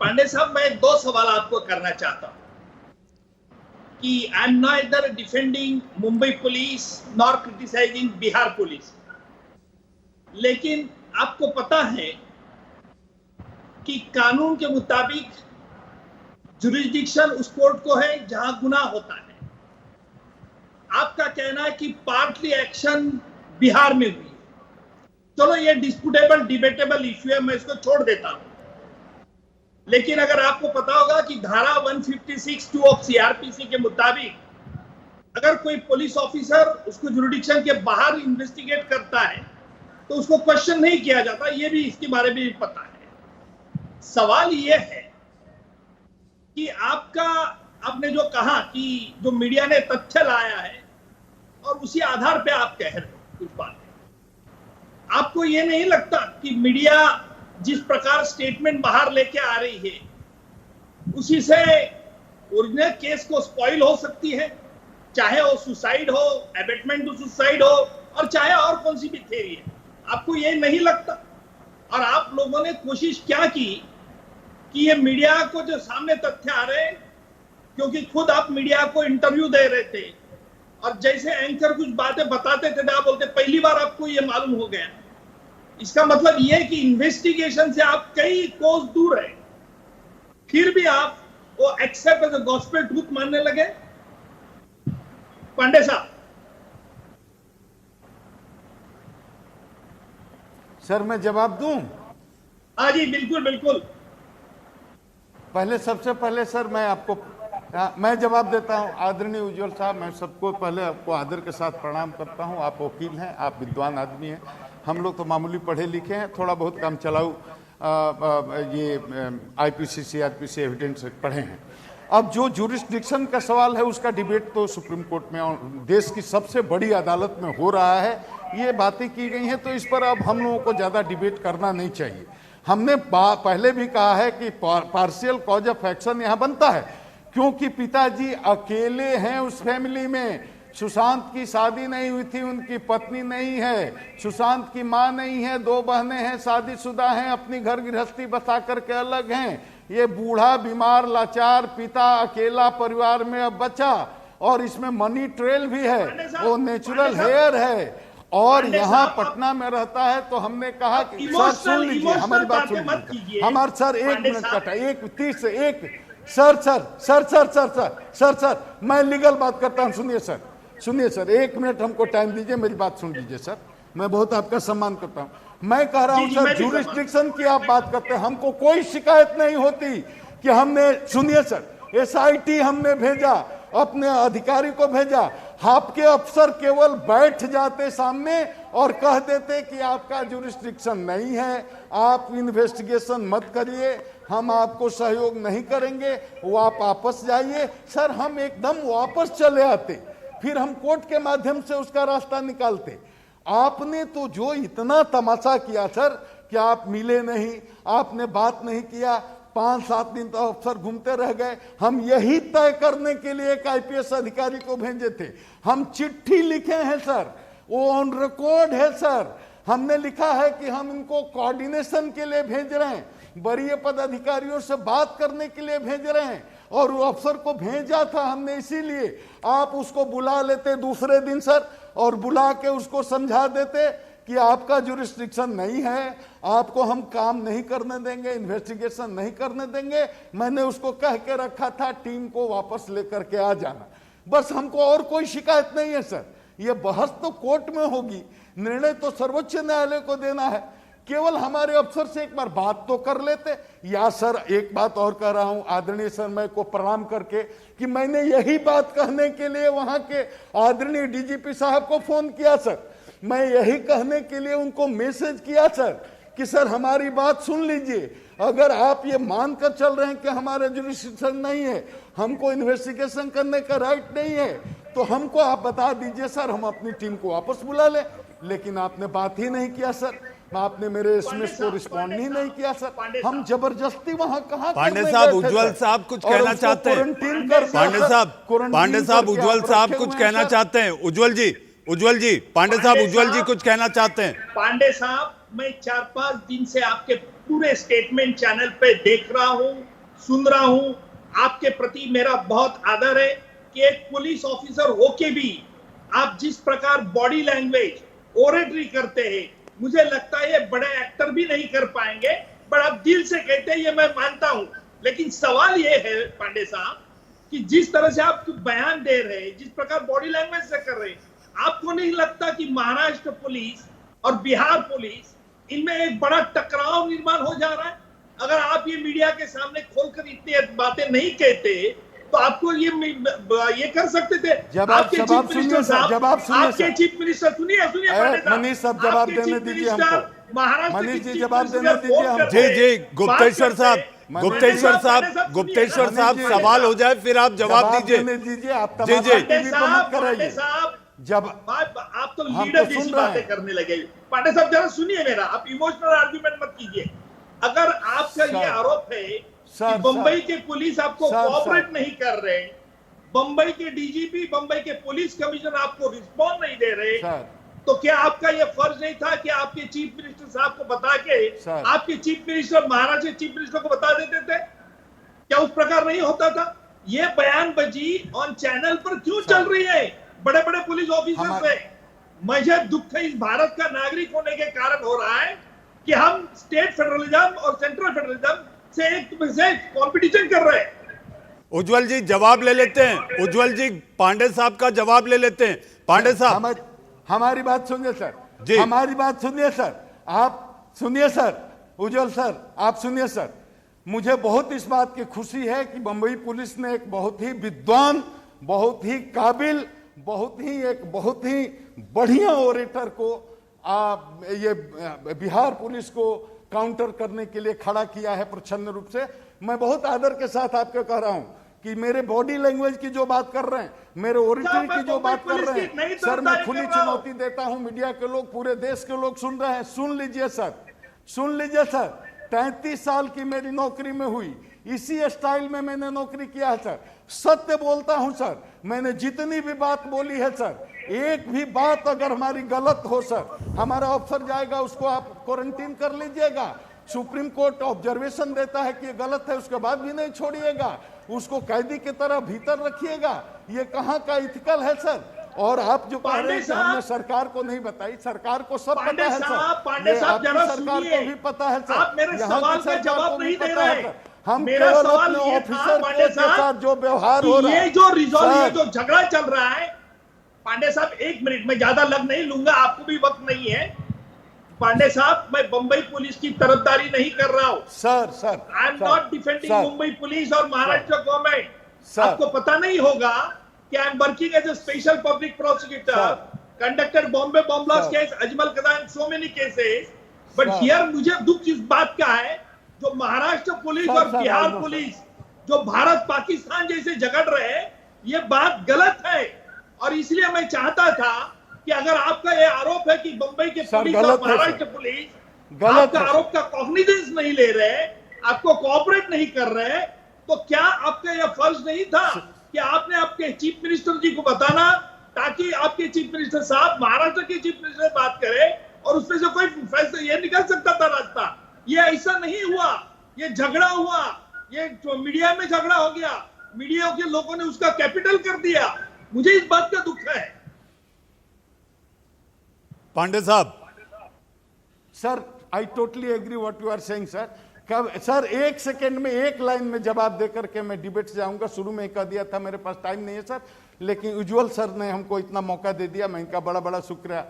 पांडे साहब, मैं दो सवाल आपको करना चाहता हूं कि I am neither defending Mumbai police nor criticising Bihar police, लेकिन आपको पता है कि कानून के मुताबिक जुरिस्डिक्शन उस कोर्ट को है जहां गुनाह होता है। आपका कहना है कि पार्टली एक्शन बिहार में हुई। चलो, ये डिस्प्यूटेबल डिबेटेबल इश्यू है, मैं इसको छोड़ देता हूं। लेकिन अगर आपको पता होगा कि धारा 156(2) ऑफ सीआरपीसी के मुताबिक अगर कोई पुलिस ऑफिसर उसको जुरिडिक्शन के बाहर इन्वेस्टिगेट करता है तो उसको क्वेश्चन नहीं किया जाता। ये भी इसके बारे में भी पता है। सवाल ये है कि आपने जो कहा कि जो मीडिया ने तथ्य लाया है और उसी आधार पे आप कह रहे हो कुछ बातें, आपको ये नहीं लगता कि मीडिया जिस प्रकार स्टेटमेंट बाहर लेके आ रही है उसी से ओरिजिनल केस को स्पॉइल हो सकती है, चाहे वो सुसाइड हो, एबेटमेंट टू सुसाइड हो, और चाहे और कौन सी भी थ्योरी है? आपको ये नहीं लगता? और आप लोगों ने कोशिश क्या की कि ये मीडिया को जो सामने तथ्य आ रहे, क्योंकि खुद आप मीडिया को इंटरव्यू दे रहे थे और जैसे एंकर कुछ बातें बताते थे तो आप बोलते पहली बार आपको ये मालूम हो गया। इसका मतलब ये कि इन्वेस्टिगेशन से आप कई कोस दूर है, फिर भी आप वो accept as a gospel truth मानने लगे। पांडे साहब। सर, मैं जवाब दूं? हाँ जी, बिल्कुल बिल्कुल। सबसे पहले सर मैं जवाब देता हूं। आदरणीय उज्ज्वल साहब, मैं सबको पहले आपको आदर के साथ प्रणाम करता हूं। आप वकील हैं, आप विद्वान आदमी हैं। हम लोग तो मामूली पढ़े लिखे हैं, थोड़ा बहुत काम चलाऊ ये आईपीसी सीआरपीसी एविडेंस पढ़े हैं। अब जो जुरिस्डिक्शन का सवाल है उसका डिबेट तो सुप्रीम कोर्ट में और देश की सबसे बड़ी अदालत में हो रहा है। ये बातें की गई हैं, तो इस पर अब हम लोगों को ज़्यादा डिबेट करना नहीं चाहिए। हमने पहले भी कहा है कि पार्शियल कॉज ऑफ एक्शन यहाँ बनता है, क्योंकि पिताजी अकेले हैं उस फैमिली में। सुशांत की शादी नहीं हुई थी, उनकी पत्नी नहीं है, सुशांत की माँ नहीं है, 2 बहनें हैं, शादीशुदा हैं, अपनी घर गृहस्थी बसा करके अलग हैं। ये बूढ़ा बीमार लाचार पिता अकेला परिवार में अब बचा, और इसमें मनी ट्रेल भी है, वो नेचुरल हेयर है, और यहाँ पटना में रहता है। तो हमने कहा कि सर सुन लीजिए, हमारी बात सुन लीजिए। हमारे सर 1 मिनट का था, 1:30 से 1 सर, मैं लीगल बात करता हूँ। सुनिए सर, 1 मिनट हमको टाइम दीजिए, मेरी बात सुन लीजिए सर। मैं बहुत आपका सम्मान करता हूँ। मैं कह रहा हूँ सर, जुरिस्डिक्शन की आप बात करते हैं, हमको कोई शिकायत नहीं होती कि हमने, सुनिए सर, SIT हमने भेजा, अपने अधिकारी को भेजा। आपके अफसर केवल बैठ जाते सामने और कह देते कि आपका जुरिस्डिक्शन नहीं है, आप इन्वेस्टिगेशन मत करिए, हम आपको सहयोग नहीं करेंगे, वो आप वापस जाइए। सर, हम एकदम वापस चले आते, फिर हम कोर्ट के माध्यम से उसका रास्ता निकालते। आपने तो जो इतना तमाशा किया सर कि आप मिले नहीं, आपने बात नहीं किया, 5-7 दिन तो अफसर घूमते रह गए। हम यही तय करने के लिए एक IPS अधिकारी को भेजे थे। हम चिट्ठी लिखे हैं सर, वो ऑन रिकॉर्ड है सर। हमने लिखा है कि हम इनको कोऑर्डिनेशन के लिए भेज रहे हैं, वरीय पदाधिकारियों से बात करने के लिए भेज रहे हैं, और वो अफसर को भेजा था हमने। इसीलिए आप उसको बुला लेते दूसरे दिन सर, और बुला के उसको समझा देते कि आपका जुरिस्डिक्शन नहीं है, आपको हम काम नहीं करने देंगे, इन्वेस्टिगेशन नहीं करने देंगे। मैंने उसको कह के रखा था टीम को वापस लेकर के आ जाना, बस। हमको और कोई शिकायत नहीं है सर। ये बहस तो कोर्ट में होगी, निर्णय तो सर्वोच्च न्यायालय को देना है। केवल हमारे अफसर से एक बार बात तो कर लेते। या सर, एक बात और कह रहा हूं आदरणीय सर, मैं को प्रणाम करके, कि मैंने यही बात कहने के लिए वहां के आदरणीय DGP साहब को फोन किया सर। मैं यही कहने के लिए उनको मैसेज किया सर कि सर हमारी बात सुन लीजिए, अगर आप ये मानकर चल रहे हैं कि हमारा जुरिस्डिक्शन नहीं है, हमको इन्वेस्टिगेशन करने का राइट नहीं है, तो हमको आप बता दीजिए सर, हम अपनी टीम को वापस बुला लें। लेकिन आपने बात ही नहीं किया सर, आपने मेरे SMS को रिस्पॉन्ड ही नहीं किया सर। हम जबरदस्ती वहां कहां पांडे साहब, उज्ज्वल साहब कुछ कहना चाहते हैं। पांडे साहब उज्ज्वल साहब कुछ कहना चाहते हैं। उज्ज्वल जी, पांडे साहब उज्ज्वल जी कुछ कहना चाहते हैं। पांडे साहब, मैं 4-5 दिन से आपके पूरे स्टेटमेंट चैनल पे देख रहा हूं, सुन रहा हूं, आपके प्रति मेरा बहुत आदर है कि एक पुलिस ऑफिसर होके भी आप जिस प्रकार बॉडी लैंग्वेज, ओरेटरी करते हैं, मुझे लगता है ये बड़े एक्टर भी नहीं कर पाएंगे, पर आप दिल से कहते हैं, ये मैं मानता हूं। लेकिन सवाल ये है पांडे साहब कि जिस तरह से आप बयान दे रहे हैं, जिस प्रकार बॉडी लैंग्वेज से कर रहे हैं, आपको नहीं लगता कि महाराष्ट्र पुलिस और बिहार पुलिस इनमें एक बड़ा टकराव निर्माण हो जा रहा है? अगर आप ये मीडिया के सामने खोलकर इतनी बातें नहीं कहते तो आपको ये कर सकते थे। जब आप जवाब सुनिए सर, जवाब सुनिए आपके चीफ मिनिस्टर, सुनिए मनीष साहब, जवाब देने दीजिए हमको। महाराष्ट्र मनीष जी जवाब देने दीजिए हमको। जी गुप्तेश्वर साहब, गुप्तेश्वर साहब सवाल हो जाए फिर आप जवाब दीजिए। आप जी मत कराइए। जब आप तो लीडर जैसी बातें करने लगे। पांडे साहब जरा सुनिए मेरा, आप इमोशनल आर्गुमेंट मत कीजिए। अगर आपका ये आरोप है कि बंबई के पुलिस आपको कोऑपरेट नहीं कर रहे, बंबई के डीजीपी, बंबई के पुलिस कमिश्नर आपको रिस्पॉन्ड नहीं दे रहे, तो क्या आपका यह फर्ज नहीं था कि आपके चीफ मिनिस्टर साहब को बता के आपके चीफ मिनिस्टर, महाराष्ट्र के चीफ मिनिस्टर को बता देते थे? क्या उस प्रकार नहीं होता था? ये बयानबाजी ऑन चैनल पर क्यों चल रही है बड़े बड़े पुलिस ऑफिसर से? मुझे दुख इस भारत का नागरिक होने के कारण हो रहा है कि हम स्टेट फेडरलिज्म और सेंट्रल फेडरलिज्म से एक कंपटीशन कर रहे हैं। उज्जवल जी जवाब ले लेते हैं, उज्जवल जी पांडे साहब का जवाब ले लेते हैं। पांडे साहब हमारी बात सुनिए सर जी, हमारी बात सुनिए सर, आप सुनिए सर, उज्जवल सर आप सुनिए सर। मुझे बहुत इस बात की खुशी है कि बंबई पुलिस ने एक बहुत ही विद्वान, बहुत ही काबिल, बहुत ही बढ़िया ओरेटर को ये बिहार पुलिस को काउंटर करने के लिए खड़ा किया है प्रच्छन्न रूप से। मैं बहुत आदर के साथ आपको कह रहा हूं कि मेरे बॉडी लैंग्वेज की जो बात कर रहे हैं, मेरे ओरिजिन की जो बात कर रहे हैं सर, मैं खुली चुनौती देता हूं। मीडिया के लोग, पूरे देश के लोग सुन रहे हैं, सुन लीजिए सर, सुन लीजिए सर। 33 साल की मेरी नौकरी में हुई, इसी स्टाइल में मैंने नौकरी किया है सर। सत्य बोलता हूं सर, मैंने जितनी भी बात बोली है सर, एक भी बात अगर हमारी गलत हो सर, हमारा ऑफिसर जाएगा, उसको आप क्वारंटीन कर लीजिएगा। सुप्रीम कोर्ट ऑब्जर्वेशन देता है कि ये गलत है, उसके बाद भी नहीं छोड़िएगा, उसको कैदी की तरह भीतर रखिएगा। ये कहाँ का इथिकल है सर? और आप जो कह रहे हैं कि हमने सरकार को नहीं बताई, सरकार को सब पता है सर, पांडे साहब जरा सरकार को भी पता है सर, आप मेरे सवाल का जवाब नहीं दे रहे। हम केवल अपने ऑफिसर के साथ जो व्यवहार हो रहा है, ये जो रिजॉल्व, ये जो झगड़ा चल रहा है, पांडे साहब एक मिनट में ज्यादा लग नहीं लूंगा, आपको भी वक्त नहीं है। पांडे साहब मैं बंबई पुलिस की तरफदारी नहीं कर रहा हूं sir. I am not defending Mumbai police और महाराष्ट्र गवर्नमेंट। आपको पता नहीं होगा कि I am working as a special public prosecutor, conducted Bombay bomb blast case, Ajmal Kadam and so many cases. But here मुझे दुख इस बात का है, जो महाराष्ट्र पुलिस और बिहार पुलिस जो भारत पाकिस्तान जैसे झगड़ रहे हैं, ये बात गलत है। और इसलिए मैं चाहता था कि अगर आपका ये आरोप है कि बंबई के पुलिस और महाराष्ट्र पुलिस आपका आरोप का कॉग्निजेंस नहीं ले रहे, आपको कोऑपरेट नहीं कर रहे, तो क्या आपका यह फर्ज नहीं था कि आपने आपके चीफ मिनिस्टर जी को बताना, ताकि आपके चीफ मिनिस्टर साहब महाराष्ट्र के चीफ मिनिस्टर से बात करें और उसमें से कोई फैसला ये निकल सकता था रास्ता। ये ऐसा नहीं हुआ, ये झगड़ा हुआ, ये मीडिया में झगड़ा हो गया, मीडिया के लोगों ने उसका कैपिटल कर दिया। मुझे इस बात का दुख है। पांडे साहब sir, I totally agree what you are saying sir. कब सर, एक सेकेंड में एक लाइन में जवाब देकर के मैं डिबेट से जाऊंगा। शुरू में कह दिया था मेरे पास टाइम नहीं है सर, लेकिन उज्जवल सर ने हमको इतना मौका दे दिया, मैं इनका बड़ा बड़ा शुक्रिया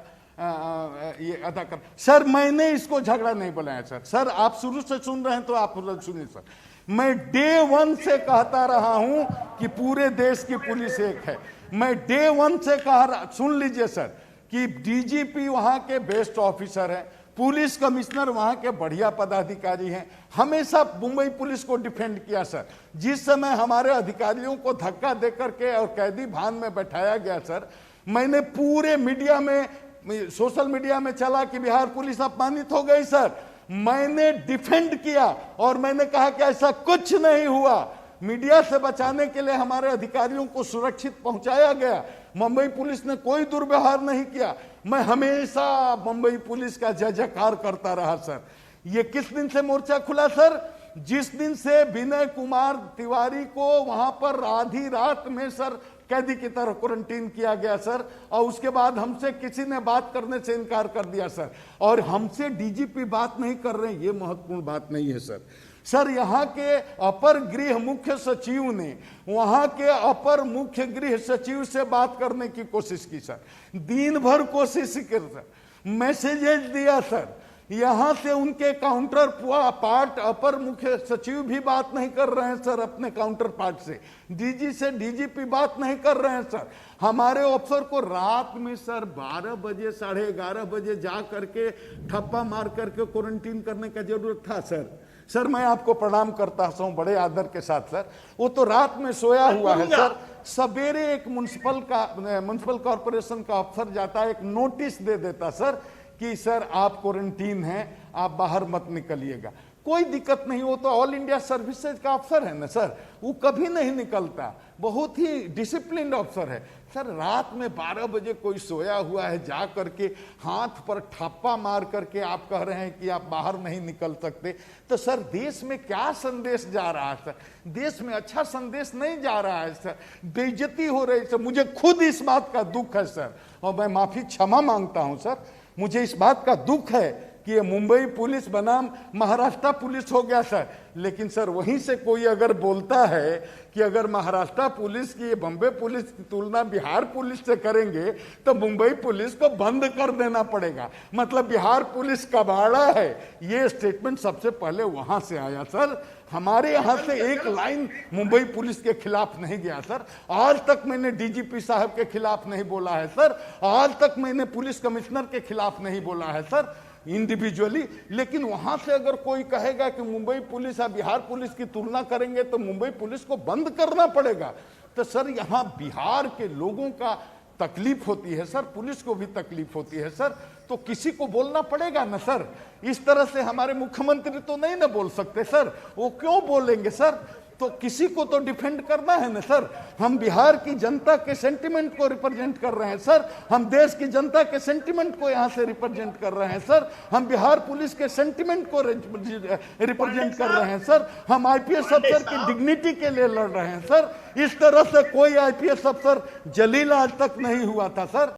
ये अदा कर। सर मैंने इसको झगड़ा नहीं बनाया सर, आप शुरू से सुन रहे हैं तो आप सुनिए सर। मैं डे 1 से कहता रहा हूं कि पूरे देश की पुलिस एक है। मैं डे 1 से कह रहा, सुन लीजिए सर, कि डीजीपी वहां के बेस्ट ऑफिसर हैं, पुलिस कमिश्नर वहां के बढ़िया पदाधिकारी हैं। हमेशा मुंबई पुलिस को डिफेंड किया सर। जिस समय हमारे अधिकारियों को धक्का देकर के और कैदी भान में बैठाया गया सर, मैंने पूरे मीडिया में, सोशल मीडिया में चला कि बिहार पुलिस अपमानित हो गई सर। मैंने डिफेंड किया और मैंने कहा कि ऐसा कुछ नहीं हुआ। मीडिया से बचाने के लिए हमारे अधिकारियों को सुरक्षित पहुंचाया गया। मुंबई पुलिस ने कोई दुर्व्यवहार नहीं किया। मैं हमेशा मुंबई पुलिस का जय जयकार करता रहा सर। ये किस दिन से मोर्चा खुला सर? जिस दिन से विनय कुमार तिवारी को वहां पर आधी रात में सर कैदी की तरह क्वारंटीन किया गया सर, और उसके बाद हमसे किसी ने बात करने से इनकार कर दिया सर, और हमसे डीजीपी बात नहीं कर रहे हैं, ये महत्वपूर्ण बात नहीं है सर। सर यहाँ के अपर गृह मुख्य सचिव ने वहां के अपर मुख्य गृह सचिव से बात करने की कोशिश की सर, दिन भर कोशिश की सर, मैसेजेस दिया सर, यहां से उनके काउंटर पार्ट अपर मुख्य सचिव भी बात नहीं कर रहे हैं सर अपने काउंटर पार्ट से, डीजी से डीजीपी बात नहीं कर रहे हैं सर। हमारे अफसर को रात में सर 12 बजे 11:30 बजे जा करके ठप्पा मार करके क्वारंटीन करने का जरूरत था सर। सर मैं आपको प्रणाम करता हूं बड़े आदर के साथ सर, वो तो रात में सोया हुआ है सर। सवेरे एक म्युनिसिपल कॉर्पोरेशन का अफसर जाता है, एक नोटिस दे देता सर कि सर आप क्वारंटीन हैं, आप बाहर मत निकलिएगा, कोई दिक्कत नहीं, वो तो ऑल इंडिया सर्विसेज का अफसर है ना सर, वो कभी नहीं निकलता, बहुत ही डिसिप्लिन अफसर है सर। रात में 12 बजे कोई सोया हुआ है, जा करके हाथ पर ठप्पा मार करके आप कह रहे हैं कि आप बाहर नहीं निकल सकते, तो सर देश में क्या संदेश जा रहा है सर? देश में अच्छा संदेश नहीं जा रहा है सर, बेइज्जती हो रही है सर। मुझे खुद इस बात का दुख है सर, और मैं माफी क्षमा मांगता हूं सर, मुझे इस बात का दुख है कि ये मुंबई पुलिस बनाम महाराष्ट्र पुलिस हो गया सर। लेकिन सर वहीं से कोई अगर बोलता है कि अगर महाराष्ट्र पुलिस की बम्बई पुलिस की तुलना बिहार पुलिस से करेंगे तो मुंबई पुलिस को बंद कर देना पड़ेगा, मतलब बिहार पुलिस कबाड़ा है, ये स्टेटमेंट सबसे पहले वहां से आया सर। हमारे यहां से एक लाइन मुंबई पुलिस के खिलाफ नहीं गया सर, आज तक मैंने डीजीपी साहब के खिलाफ नहीं बोला है सर, आज तक मैंने पुलिस कमिश्नर के खिलाफ नहीं बोला है सर इंडिविजुअली। लेकिन वहां से अगर कोई कहेगा कि मुंबई पुलिस और बिहार पुलिस की तुलना करेंगे तो मुंबई पुलिस को बंद करना पड़ेगा, तो सर यहां बिहार के लोगों का तकलीफ होती है सर, पुलिस को भी तकलीफ होती है सर, तो किसी को बोलना पड़ेगा ना सर। इस तरह से हमारे मुख्यमंत्री तो नहीं ना बोल सकते सर, वो क्यों बोलेंगे सर? तो किसी को तो डिफेंड करना है ना सर। हम बिहार की जनता के सेंटिमेंट को रिप्रेजेंट कर रहे हैं सर, हम देश की जनता के सेंटिमेंट को यहां से रिप्रेजेंट कर रहे हैं सर, हम बिहार पुलिस के सेंटिमेंट को रिप्रेजेंट कर रहे हैं सर, हम आईपीएस अफसर की डिग्निटी के लिए लड़ रहे हैं सर। इस तरह से कोई आईपीएस अफसर जलील आज तक नहीं हुआ था सर।